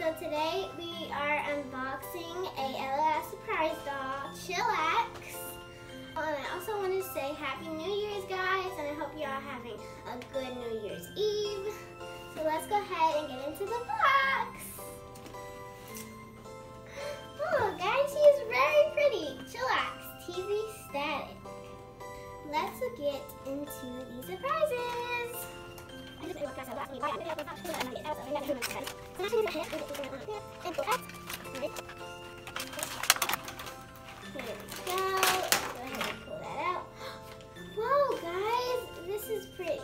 So today we are unboxing a L.O.L surprise doll, Chillax. And I also want to say Happy New Year's, guys, and I hope you all having a good New Year's Eve. So let's go ahead and get into the box. Oh, guys, she is very pretty. Chillax, TV static. Let's get into these surprises. There we go. Go ahead and pull that out. Whoa, guys, this is pretty.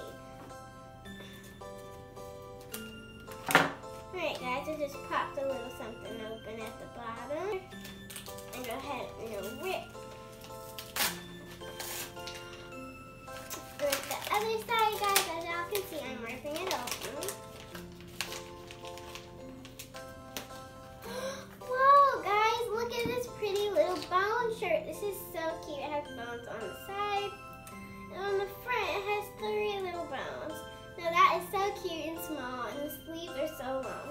Alright, guys, I just popped a little something open at the bottom. And go ahead and rip. With the other side, guys, as y'all can see, I'm ripping it open. Whoa, guys, look at this pretty little bone shirt. This is so cute. It has bones on the side. And on the front, it has 3 little bones. Now that is so cute and small, and the sleeves are so long.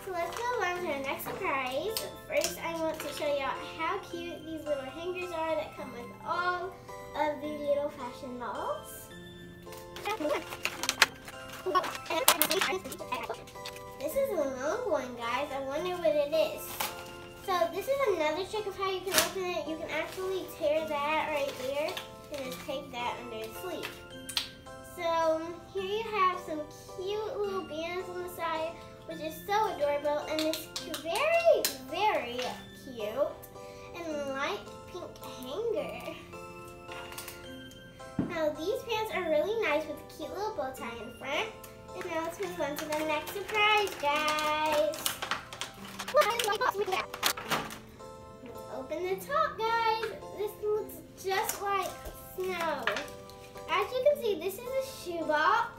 So let's move on to the next surprise. First, I want to show y'all how cute these little hangers are that come with all of the little fashion dolls. This is a long one, guys. I wonder what it is. So this is another trick of how you can open it. You can actually tear that right there and just take that under the sleeve. So here you have some cute little bands on the side, which is so adorable, and it's very, very cute and light pink hanger. Now these pants are really nice with a cute little bow tie in front. And now let's move on to the next surprise, guys. Let's open the top, guys. This looks just like snow. As you can see, this is a shoebox.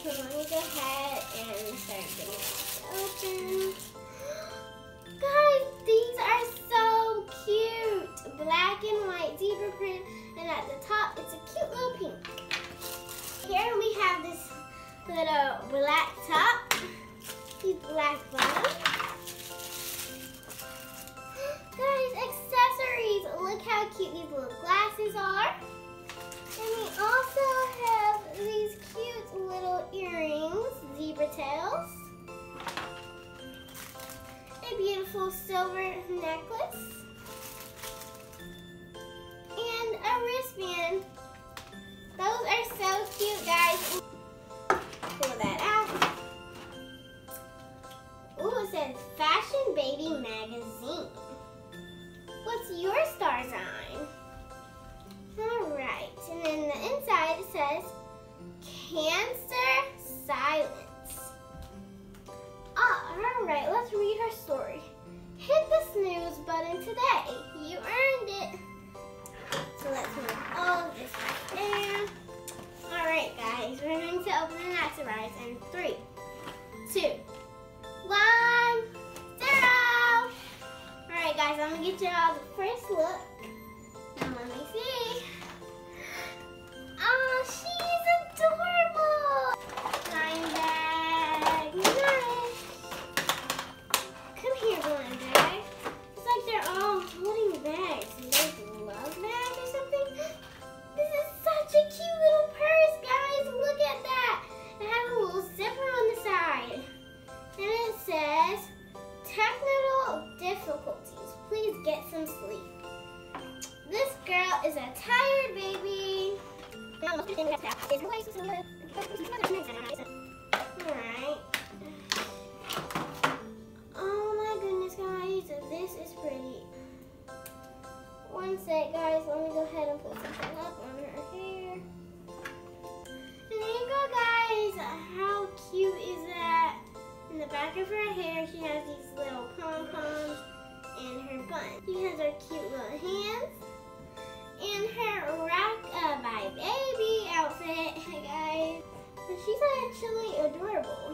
So let me go ahead and start getting it open. Guys, these are so cute. Black and white zebra print, and at the top, it's a cute little pink. Here we have this little black top, these black bottoms. Guys, accessories. Look how cute these little glasses are. And we also have these cute little earrings, zebra tails. A beautiful silver necklace. And a wristband. Those are so cute, guys. Pull that out. Ooh, it says Fashion Baby Magazine. What's your star sign? Alright, and then the inside it says Cancer Silence. Alright, let's read her story. Hit the snooze button today. You earned it. So let's move all of this right there. Alright, guys, we're going to open the next surprise in 3, 2, 1, 0. Alright, guys, I'm going to get you all the first look. Now let me see. Oh, she's adorable. Dime bag. Nice. Come here, Glenn bag. It's like they're all holding bags. Do they love bags or something? This is such a cute little purse, guys. Look at that. It has a little zipper on the side. And it says, technical difficulties. Please get some sleep. This girl is a tired baby. Alright. Oh my goodness, guys. This is pretty. One sec, guys. Let me go ahead and pull something up on her hair. And there you go, guys. How cute is that? In the back of her hair, she has these little pom-poms in her bun. She has her cute little hands. And her Rock-a-Bye Baby outfit, guys. And she's actually adorable.